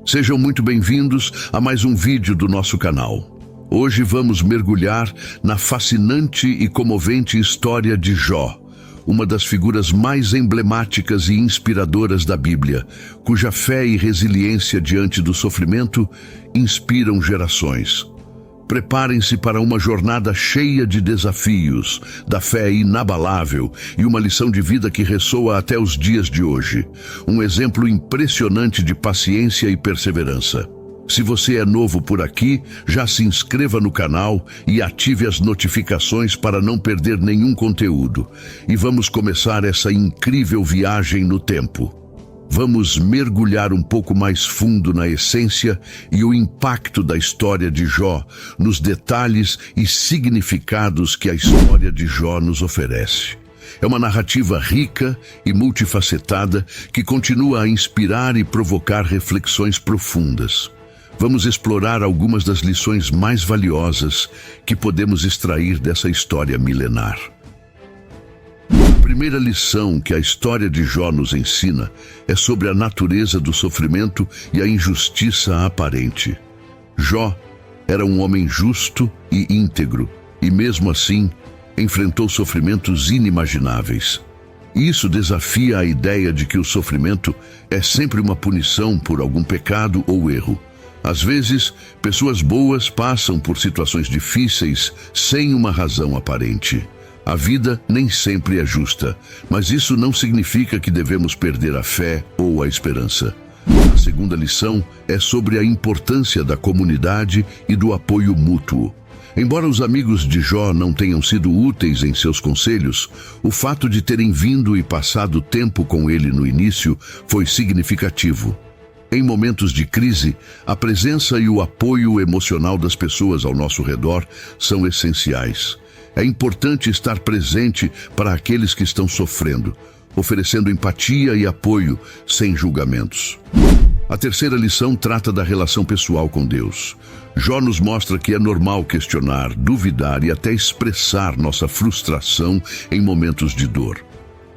Sejam muito bem-vindos a mais um vídeo do nosso canal. Hoje vamos mergulhar na fascinante e comovente história de Jó, uma das figuras mais emblemáticas e inspiradoras da Bíblia, cuja fé e resiliência diante do sofrimento inspiram gerações. Preparem-se para uma jornada cheia de desafios, da fé inabalável e uma lição de vida que ressoa até os dias de hoje. Um exemplo impressionante de paciência e perseverança. Se você é novo por aqui, já se inscreva no canal e ative as notificações para não perder nenhum conteúdo. E vamos começar essa incrível viagem no tempo. Vamos mergulhar um pouco mais fundo na essência e o impacto da história de Jó, nos detalhes e significados que a história de Jó nos oferece. É uma narrativa rica e multifacetada que continua a inspirar e provocar reflexões profundas. Vamos explorar algumas das lições mais valiosas que podemos extrair dessa história milenar. A primeira lição que a história de Jó nos ensina é sobre a natureza do sofrimento e a injustiça aparente. Jó era um homem justo e íntegro, e mesmo assim enfrentou sofrimentos inimagináveis. Isso desafia a ideia de que o sofrimento é sempre uma punição por algum pecado ou erro. Às vezes, pessoas boas passam por situações difíceis sem uma razão aparente. A vida nem sempre é justa, mas isso não significa que devemos perder a fé ou a esperança. A segunda lição é sobre a importância da comunidade e do apoio mútuo. Embora os amigos de Jó não tenham sido úteis em seus conselhos, o fato de terem vindo e passado tempo com ele no início foi significativo. Em momentos de crise, a presença e o apoio emocional das pessoas ao nosso redor são essenciais. É importante estar presente para aqueles que estão sofrendo, oferecendo empatia e apoio sem julgamentos. A terceira lição trata da relação pessoal com Deus. Jó nos mostra que é normal questionar, duvidar e até expressar nossa frustração em momentos de dor.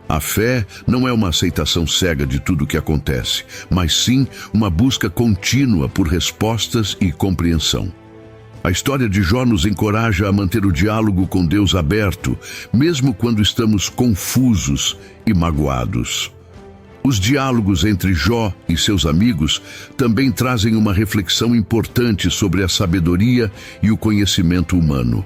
A fé não é uma aceitação cega de tudo o que acontece, mas sim uma busca contínua por respostas e compreensão. A história de Jó nos encoraja a manter o diálogo com Deus aberto, mesmo quando estamos confusos e magoados. Os diálogos entre Jó e seus amigos também trazem uma reflexão importante sobre a sabedoria e o conhecimento humano.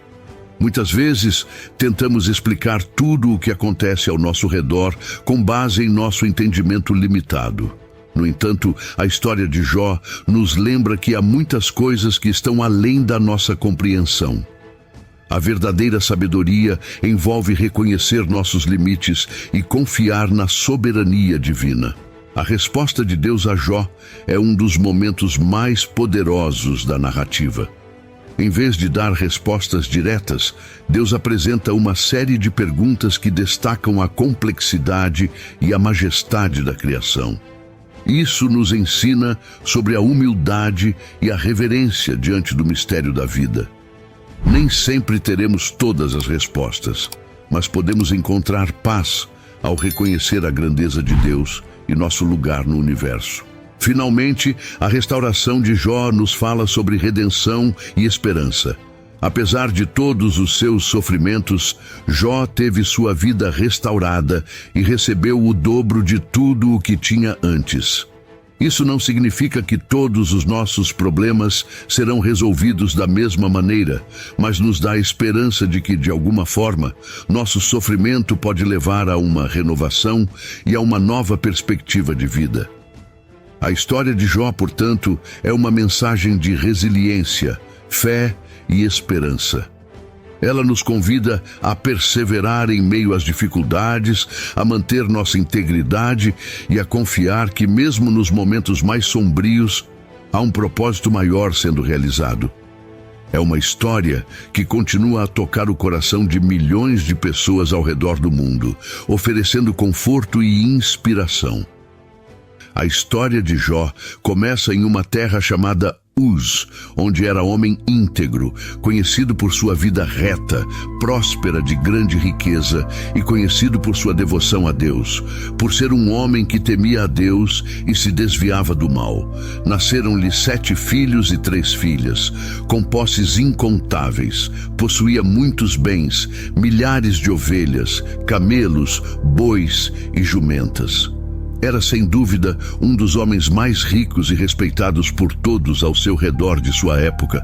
Muitas vezes, tentamos explicar tudo o que acontece ao nosso redor com base em nosso entendimento limitado. No entanto, a história de Jó nos lembra que há muitas coisas que estão além da nossa compreensão. A verdadeira sabedoria envolve reconhecer nossos limites e confiar na soberania divina. A resposta de Deus a Jó é um dos momentos mais poderosos da narrativa. Em vez de dar respostas diretas, Deus apresenta uma série de perguntas que destacam a complexidade e a majestade da criação. Isso nos ensina sobre a humildade e a reverência diante do mistério da vida. Nem sempre teremos todas as respostas, mas podemos encontrar paz ao reconhecer a grandeza de Deus e nosso lugar no universo. Finalmente, a restauração de Jó nos fala sobre redenção e esperança. Apesar de todos os seus sofrimentos, Jó teve sua vida restaurada e recebeu o dobro de tudo o que tinha antes. Isso não significa que todos os nossos problemas serão resolvidos da mesma maneira, mas nos dá a esperança de que, de alguma forma, nosso sofrimento pode levar a uma renovação e a uma nova perspectiva de vida. A história de Jó, portanto, é uma mensagem de resiliência, fé e esperança. Ela nos convida a perseverar em meio às dificuldades, a manter nossa integridade e a confiar que, mesmo nos momentos mais sombrios, há um propósito maior sendo realizado. É uma história que continua a tocar o coração de milhões de pessoas ao redor do mundo, oferecendo conforto e inspiração. A história de Jó começa em uma terra chamada Uz, onde era homem íntegro, conhecido por sua vida reta, próspera de grande riqueza e conhecido por sua devoção a Deus, por ser um homem que temia a Deus e se desviava do mal. Nasceram-lhe 7 filhos e 3 filhas, com posses incontáveis, possuía muitos bens, milhares de ovelhas, camelos, bois e jumentas. Era sem dúvida um dos homens mais ricos e respeitados por todos ao seu redor de sua época,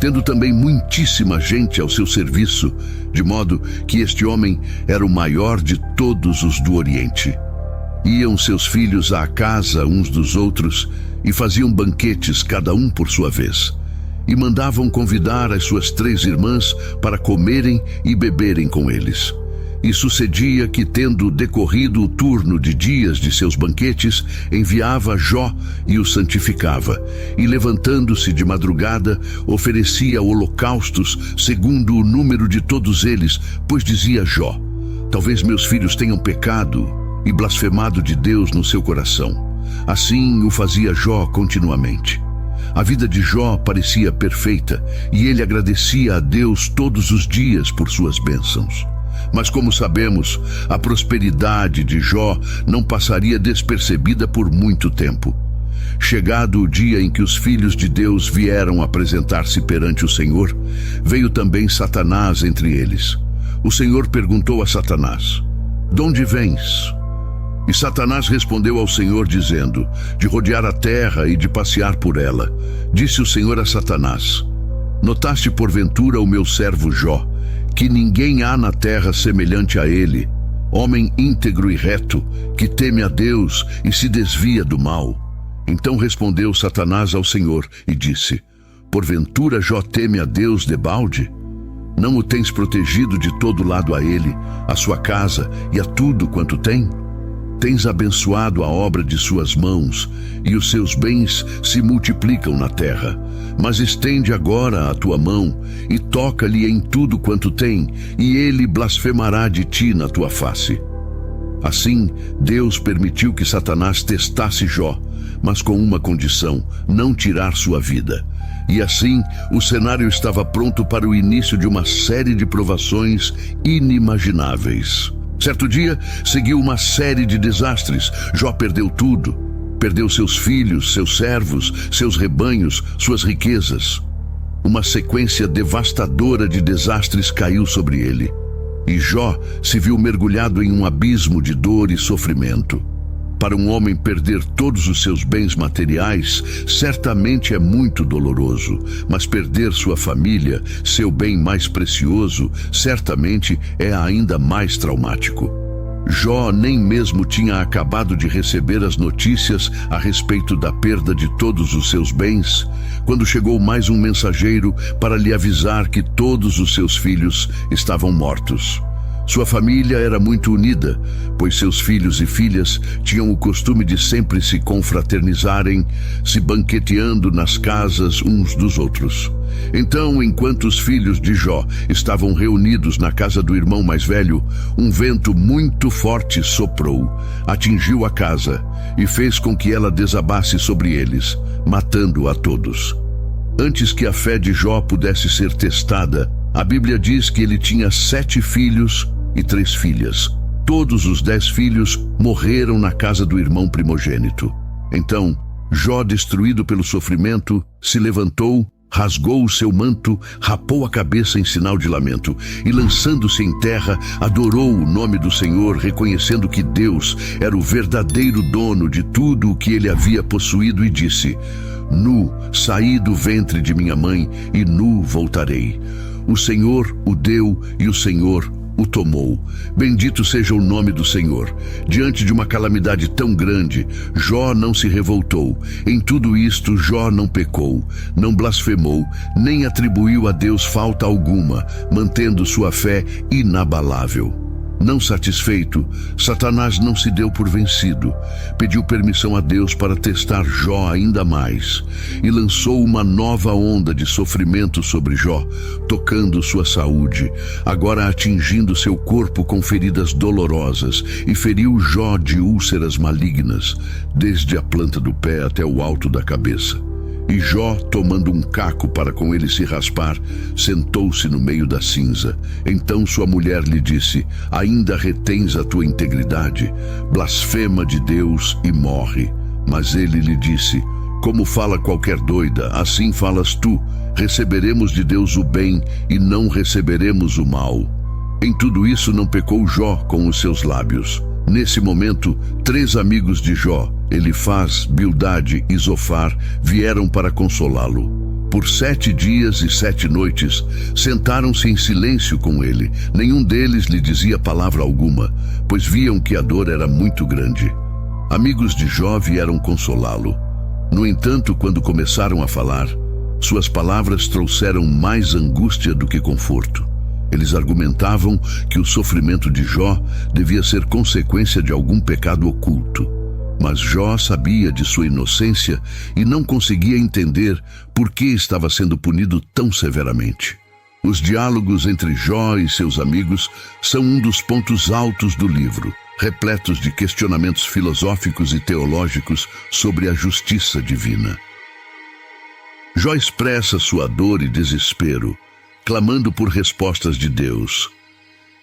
tendo também muitíssima gente ao seu serviço, de modo que este homem era o maior de todos os do Oriente. Iam seus filhos à casa uns dos outros e faziam banquetes cada um por sua vez, e mandavam convidar as suas 3 irmãs para comerem e beberem com eles. E sucedia que, tendo decorrido o turno de dias de seus banquetes, enviava Jó e o santificava, e levantando-se de madrugada, oferecia holocaustos segundo o número de todos eles, pois dizia Jó: talvez meus filhos tenham pecado e blasfemado de Deus no seu coração. Assim o fazia Jó continuamente. A vida de Jó parecia perfeita, e ele agradecia a Deus todos os dias por suas bênçãos. Mas, como sabemos, a prosperidade de Jó não passaria despercebida por muito tempo. Chegado o dia em que os filhos de Deus vieram apresentar-se perante o Senhor, veio também Satanás entre eles. O Senhor perguntou a Satanás: de onde vens? E Satanás respondeu ao Senhor dizendo: de rodear a terra e de passear por ela. Disse o Senhor a Satanás: notaste porventura o meu servo Jó, que ninguém há na terra semelhante a ele, homem íntegro e reto, que teme a Deus e se desvia do mal? Então respondeu Satanás ao Senhor e disse: porventura Jó teme a Deus debalde? Não o tens protegido de todo lado a ele, a sua casa e a tudo quanto tem? Tens abençoado a obra de suas mãos, e os seus bens se multiplicam na terra. Mas estende agora a tua mão, e toca-lhe em tudo quanto tem, e ele blasfemará de ti na tua face. Assim, Deus permitiu que Satanás testasse Jó, mas com uma condição: não tirar sua vida. E assim, o cenário estava pronto para o início de uma série de provações inimagináveis. Certo dia, seguiu uma série de desastres. Jó perdeu tudo. Perdeu seus filhos, seus servos, seus rebanhos, suas riquezas. Uma sequência devastadora de desastres caiu sobre ele. E Jó se viu mergulhado em um abismo de dor e sofrimento. Para um homem perder todos os seus bens materiais, certamente é muito doloroso, mas perder sua família, seu bem mais precioso, certamente é ainda mais traumático. Jó nem mesmo tinha acabado de receber as notícias a respeito da perda de todos os seus bens, quando chegou mais um mensageiro para lhe avisar que todos os seus filhos estavam mortos. Sua família era muito unida, pois seus filhos e filhas tinham o costume de sempre se confraternizarem, se banqueteando nas casas uns dos outros. Então, enquanto os filhos de Jó estavam reunidos na casa do irmão mais velho, um vento muito forte soprou, atingiu a casa e fez com que ela desabasse sobre eles, matando a todos. Antes que a fé de Jó pudesse ser testada, a Bíblia diz que ele tinha 7 filhos e 3 filhas. Todos os 10 filhos morreram na casa do irmão primogênito. Então, Jó, destruído pelo sofrimento, se levantou, rasgou o seu manto, rapou a cabeça em sinal de lamento e, lançando-se em terra, adorou o nome do Senhor, reconhecendo que Deus era o verdadeiro dono de tudo o que ele havia possuído, e disse: nu saí do ventre de minha mãe e nu voltarei. O Senhor o deu e o Senhor o tomou. Bendito seja o nome do Senhor. Diante de uma calamidade tão grande, Jó não se revoltou. Em tudo isto, Jó não pecou, não blasfemou, nem atribuiu a Deus falta alguma, mantendo sua fé inabalável. Não satisfeito, Satanás não se deu por vencido. Pediu permissão a Deus para testar Jó ainda mais e lançou uma nova onda de sofrimento sobre Jó, tocando sua saúde, agora atingindo seu corpo com feridas dolorosas, e feriu Jó de úlceras malignas, desde a planta do pé até o alto da cabeça. E Jó, tomando um caco para com ele se raspar, sentou-se no meio da cinza. Então sua mulher lhe disse: ainda retens a tua integridade? Blasfema de Deus e morre. Mas ele lhe disse: como fala qualquer doida, assim falas tu. Receberemos de Deus o bem e não receberemos o mal. Em tudo isso não pecou Jó com os seus lábios. Nesse momento, 3 amigos de Jó, Elifaz, Bildade e Zofar, vieram para consolá-lo. Por 7 dias e 7 noites, sentaram-se em silêncio com ele. Nenhum deles lhe dizia palavra alguma, pois viam que a dor era muito grande. Amigos de Jó vieram consolá-lo. No entanto, quando começaram a falar, suas palavras trouxeram mais angústia do que conforto. Eles argumentavam que o sofrimento de Jó devia ser consequência de algum pecado oculto. Mas Jó sabia de sua inocência e não conseguia entender por que estava sendo punido tão severamente. Os diálogos entre Jó e seus amigos são um dos pontos altos do livro, repletos de questionamentos filosóficos e teológicos sobre a justiça divina. Jó expressa sua dor e desespero, clamando por respostas de Deus.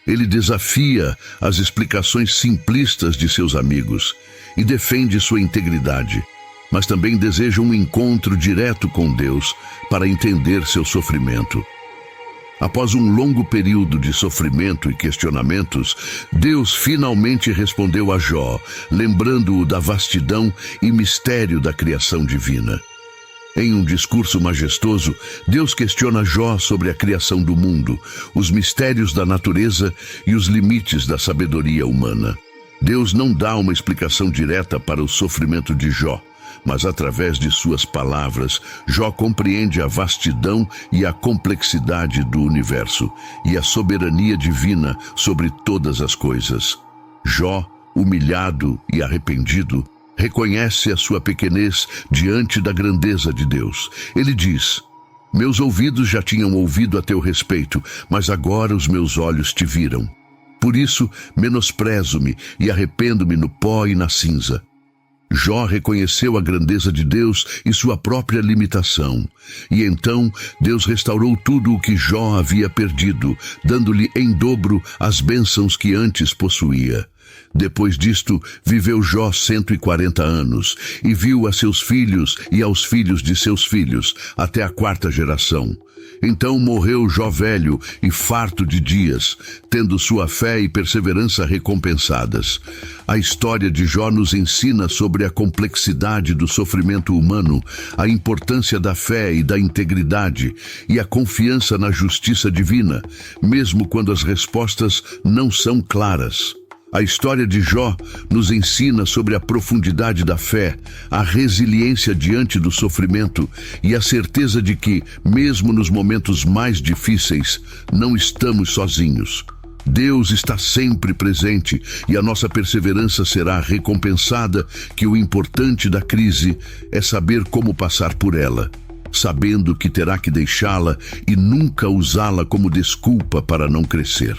Ele desafia as explicações simplistas de seus amigos e defende sua integridade, mas também deseja um encontro direto com Deus para entender seu sofrimento. Após um longo período de sofrimento e questionamentos, Deus finalmente respondeu a Jó, lembrando-o da vastidão e mistério da criação divina. Em um discurso majestoso, Deus questiona Jó sobre a criação do mundo, os mistérios da natureza e os limites da sabedoria humana. Deus não dá uma explicação direta para o sofrimento de Jó, mas através de suas palavras, Jó compreende a vastidão e a complexidade do universo e a soberania divina sobre todas as coisas. Jó, humilhado e arrependido, reconhece a sua pequenez diante da grandeza de Deus. Ele diz: meus ouvidos já tinham ouvido a teu respeito, mas agora os meus olhos te viram. Por isso, menosprezo-me e arrependo-me no pó e na cinza. Jó reconheceu a grandeza de Deus e sua própria limitação. E então Deus restaurou tudo o que Jó havia perdido, dando-lhe em dobro as bênçãos que antes possuía. Depois disto, viveu Jó 140 anos, e viu a seus filhos e aos filhos de seus filhos, até a 4ª geração. Então morreu Jó velho e farto de dias, tendo sua fé e perseverança recompensadas. A história de Jó nos ensina sobre a complexidade do sofrimento humano, a importância da fé e da integridade, e a confiança na justiça divina, mesmo quando as respostas não são claras. A história de Jó nos ensina sobre a profundidade da fé, a resiliência diante do sofrimento e a certeza de que, mesmo nos momentos mais difíceis, não estamos sozinhos. Deus está sempre presente e a nossa perseverança será recompensada, que o importante da crise é saber como passar por ela, sabendo que terá que deixá-la e nunca usá-la como desculpa para não crescer.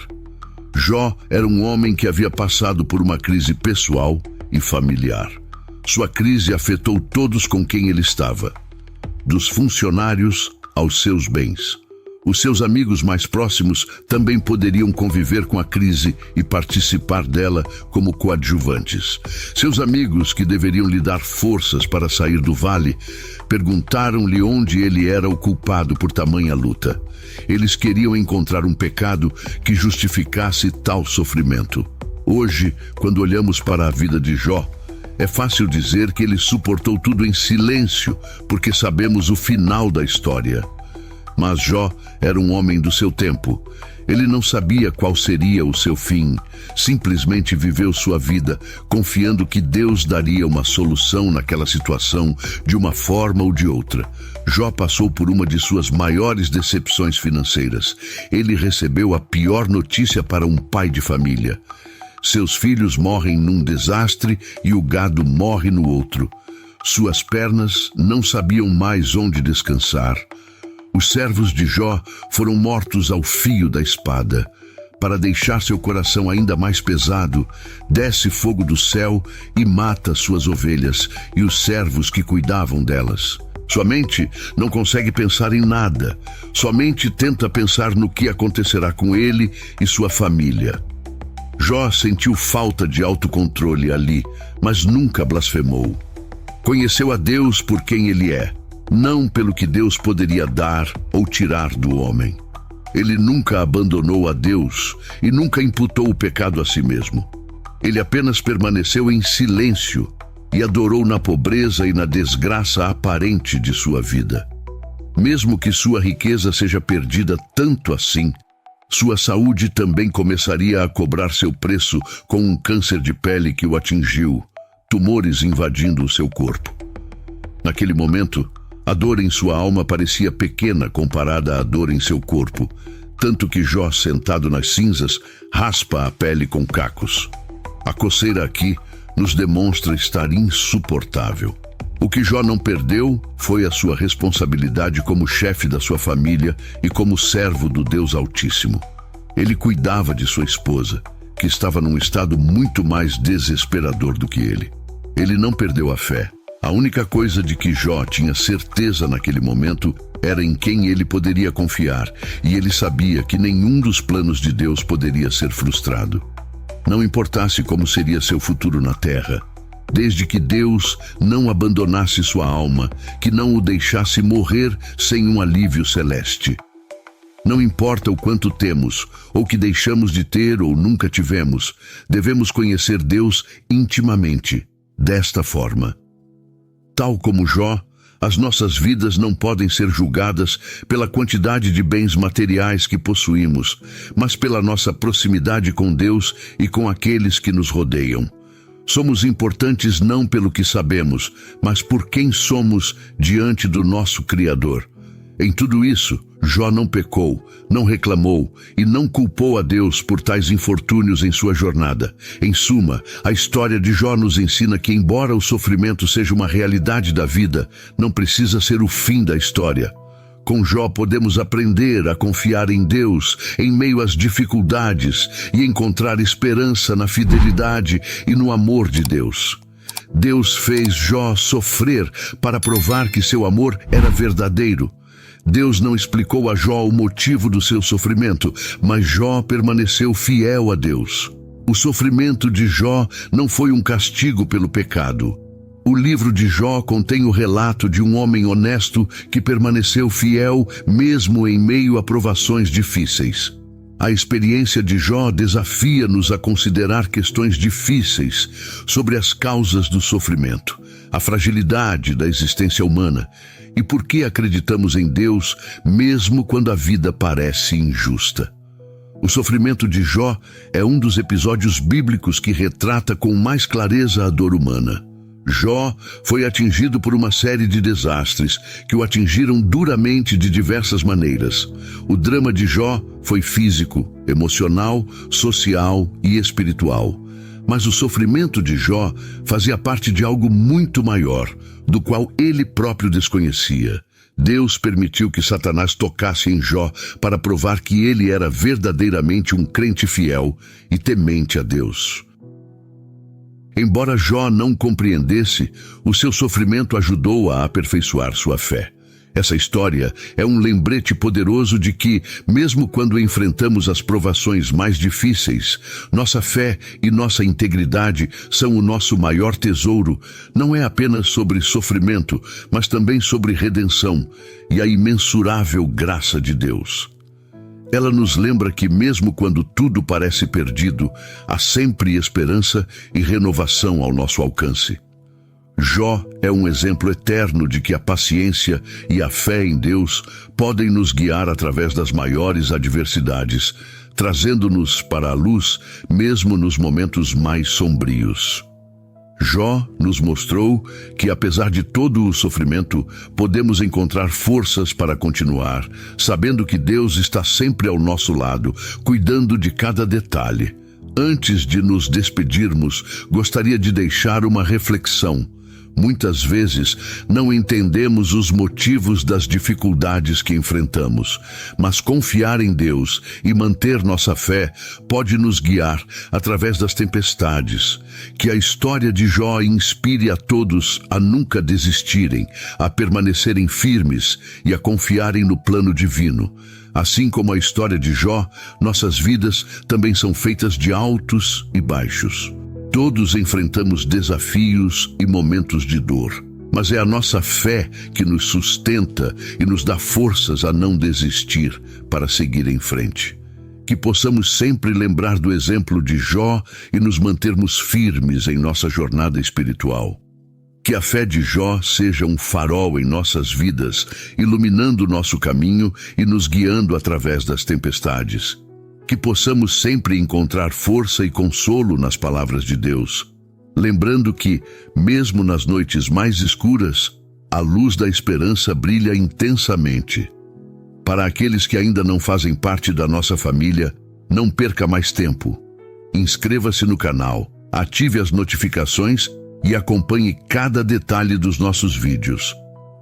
Jó era um homem que havia passado por uma crise pessoal e familiar. Sua crise afetou todos com quem ele estava, dos funcionários aos seus bens. Os seus amigos mais próximos também poderiam conviver com a crise e participar dela como coadjuvantes. Seus amigos, que deveriam lhe dar forças para sair do vale, perguntaram-lhe onde ele era o culpado por tamanha luta. Eles queriam encontrar um pecado que justificasse tal sofrimento. Hoje, quando olhamos para a vida de Jó, é fácil dizer que ele suportou tudo em silêncio, porque sabemos o final da história. Mas Jó era um homem do seu tempo. Ele não sabia qual seria o seu fim. Simplesmente viveu sua vida, confiando que Deus daria uma solução naquela situação, de uma forma ou de outra. Jó passou por uma de suas maiores decepções financeiras. Ele recebeu a pior notícia para um pai de família. Seus filhos morrem num desastre e o gado morre no outro. Suas pernas não sabiam mais onde descansar. Os servos de Jó foram mortos ao fio da espada. Para deixar seu coração ainda mais pesado, desce fogo do céu e mata suas ovelhas e os servos que cuidavam delas. Sua mente não consegue pensar em nada, somente tenta pensar no que acontecerá com ele e sua família. Jó sentiu falta de autocontrole ali, mas nunca blasfemou. Conheceu a Deus por quem ele é, não pelo que Deus poderia dar ou tirar do homem. Ele nunca abandonou a Deus e nunca imputou o pecado a si mesmo. Ele apenas permaneceu em silêncio e adorou na pobreza e na desgraça aparente de sua vida. Mesmo que sua riqueza seja perdida tanto assim, sua saúde também começaria a cobrar seu preço com um câncer de pele que o atingiu, tumores invadindo o seu corpo. Naquele momento, a dor em sua alma parecia pequena comparada à dor em seu corpo, tanto que Jó, sentado nas cinzas, raspa a pele com cacos. A coceira aqui nos demonstra estar insuportável. O que Jó não perdeu foi a sua responsabilidade como chefe da sua família e como servo do Deus Altíssimo. Ele cuidava de sua esposa, que estava num estado muito mais desesperador do que ele. Ele não perdeu a fé. A única coisa de que Jó tinha certeza naquele momento era em quem ele poderia confiar, e ele sabia que nenhum dos planos de Deus poderia ser frustrado. Não importasse como seria seu futuro na terra, desde que Deus não abandonasse sua alma, que não o deixasse morrer sem um alívio celeste. Não importa o quanto temos, ou que deixamos de ter ou nunca tivemos, devemos conhecer Deus intimamente, desta forma. Tal como Jó, as nossas vidas não podem ser julgadas pela quantidade de bens materiais que possuímos, mas pela nossa proximidade com Deus e com aqueles que nos rodeiam. Somos importantes não pelo que sabemos, mas por quem somos diante do nosso Criador. Em tudo isso, Jó não pecou, não reclamou e não culpou a Deus por tais infortúnios em sua jornada. Em suma, a história de Jó nos ensina que, embora o sofrimento seja uma realidade da vida, não precisa ser o fim da história. Com Jó podemos aprender a confiar em Deus em meio às dificuldades e encontrar esperança na fidelidade e no amor de Deus. Deus fez Jó sofrer para provar que seu amor era verdadeiro. Deus não explicou a Jó o motivo do seu sofrimento, mas Jó permaneceu fiel a Deus. O sofrimento de Jó não foi um castigo pelo pecado. O livro de Jó contém o relato de um homem honesto que permaneceu fiel mesmo em meio a provações difíceis. A experiência de Jó desafia-nos a considerar questões difíceis sobre as causas do sofrimento, a fragilidade da existência humana e por que acreditamos em Deus mesmo quando a vida parece injusta. O sofrimento de Jó é um dos episódios bíblicos que retrata com mais clareza a dor humana. Jó foi atingido por uma série de desastres que o atingiram duramente de diversas maneiras. O drama de Jó foi físico, emocional, social e espiritual. Mas o sofrimento de Jó fazia parte de algo muito maior, do qual ele próprio desconhecia. Deus permitiu que Satanás tocasse em Jó para provar que ele era verdadeiramente um crente fiel e temente a Deus. Embora Jó não compreendesse, o seu sofrimento ajudou a aperfeiçoar sua fé. Essa história é um lembrete poderoso de que, mesmo quando enfrentamos as provações mais difíceis, nossa fé e nossa integridade são o nosso maior tesouro. Não é apenas sobre sofrimento, mas também sobre redenção e a imensurável graça de Deus. Ela nos lembra que mesmo quando tudo parece perdido, há sempre esperança e renovação ao nosso alcance. Jó é um exemplo eterno de que a paciência e a fé em Deus podem nos guiar através das maiores adversidades, trazendo-nos para a luz mesmo nos momentos mais sombrios. Jó nos mostrou que, apesar de todo o sofrimento, podemos encontrar forças para continuar, sabendo que Deus está sempre ao nosso lado, cuidando de cada detalhe. Antes de nos despedirmos, gostaria de deixar uma reflexão. Muitas vezes não entendemos os motivos das dificuldades que enfrentamos, mas confiar em Deus e manter nossa fé pode nos guiar através das tempestades. Que a história de Jó inspire a todos a nunca desistirem, a permanecerem firmes e a confiarem no plano divino. Assim como a história de Jó, nossas vidas também são feitas de altos e baixos. Todos enfrentamos desafios e momentos de dor, mas é a nossa fé que nos sustenta e nos dá forças a não desistir para seguir em frente. Que possamos sempre lembrar do exemplo de Jó e nos mantermos firmes em nossa jornada espiritual. Que a fé de Jó seja um farol em nossas vidas, iluminando o nosso caminho e nos guiando através das tempestades. Que possamos sempre encontrar força e consolo nas palavras de Deus, lembrando que, mesmo nas noites mais escuras, a luz da esperança brilha intensamente. Para aqueles que ainda não fazem parte da nossa família, não perca mais tempo. Inscreva-se no canal, ative as notificações e acompanhe cada detalhe dos nossos vídeos.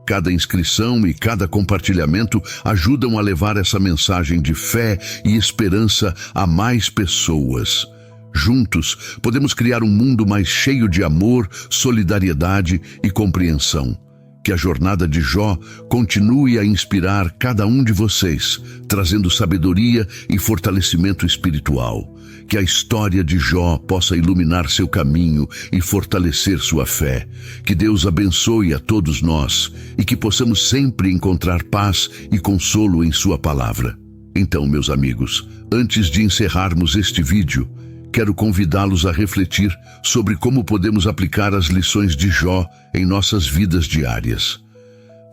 Cada inscrição e cada compartilhamento ajudam a levar essa mensagem de fé e esperança a mais pessoas. Juntos, podemos criar um mundo mais cheio de amor, solidariedade e compreensão. Que a jornada de Jó continue a inspirar cada um de vocês, trazendo sabedoria e fortalecimento espiritual. Que a história de Jó possa iluminar seu caminho e fortalecer sua fé. Que Deus abençoe a todos nós e que possamos sempre encontrar paz e consolo em sua palavra. Então, meus amigos, antes de encerrarmos este vídeo, quero convidá-los a refletir sobre como podemos aplicar as lições de Jó em nossas vidas diárias.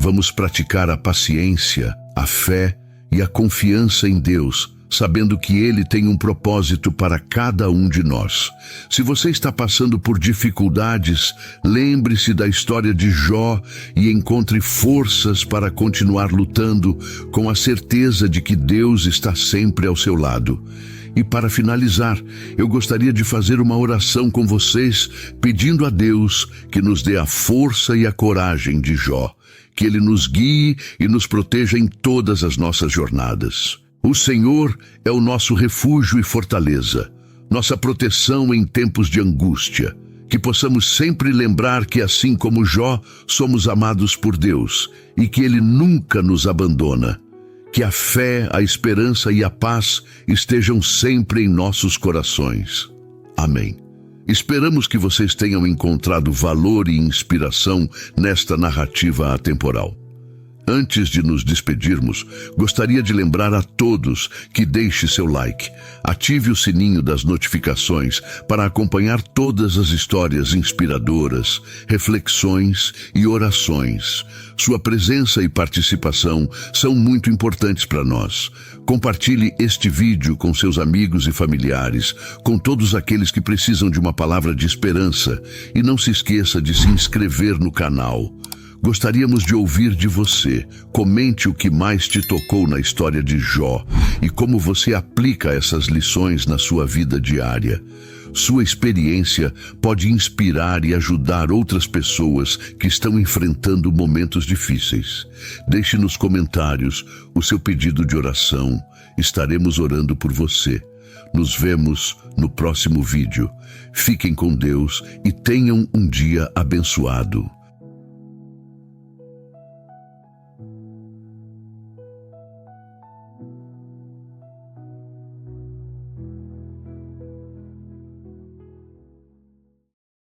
Vamos praticar a paciência, a fé e a confiança em Deus, sabendo que Ele tem um propósito para cada um de nós. Se você está passando por dificuldades, lembre-se da história de Jó e encontre forças para continuar lutando com a certeza de que Deus está sempre ao seu lado. E para finalizar, eu gostaria de fazer uma oração com vocês, pedindo a Deus que nos dê a força e a coragem de Jó, que Ele nos guie e nos proteja em todas as nossas jornadas. O Senhor é o nosso refúgio e fortaleza, nossa proteção em tempos de angústia. Que possamos sempre lembrar que, assim como Jó, somos amados por Deus e que Ele nunca nos abandona. Que a fé, a esperança e a paz estejam sempre em nossos corações. Amém. Esperamos que vocês tenham encontrado valor e inspiração nesta narrativa atemporal. Antes de nos despedirmos, gostaria de lembrar a todos que deixe seu like, ative o sininho das notificações para acompanhar todas as histórias inspiradoras, reflexões e orações. Sua presença e participação são muito importantes para nós. Compartilhe este vídeo com seus amigos e familiares, com todos aqueles que precisam de uma palavra de esperança, e não se esqueça de se inscrever no canal. Gostaríamos de ouvir de você. Comente o que mais te tocou na história de Jó e como você aplica essas lições na sua vida diária. Sua experiência pode inspirar e ajudar outras pessoas que estão enfrentando momentos difíceis. Deixe nos comentários o seu pedido de oração. Estaremos orando por você. Nos vemos no próximo vídeo. Fiquem com Deus e tenham um dia abençoado.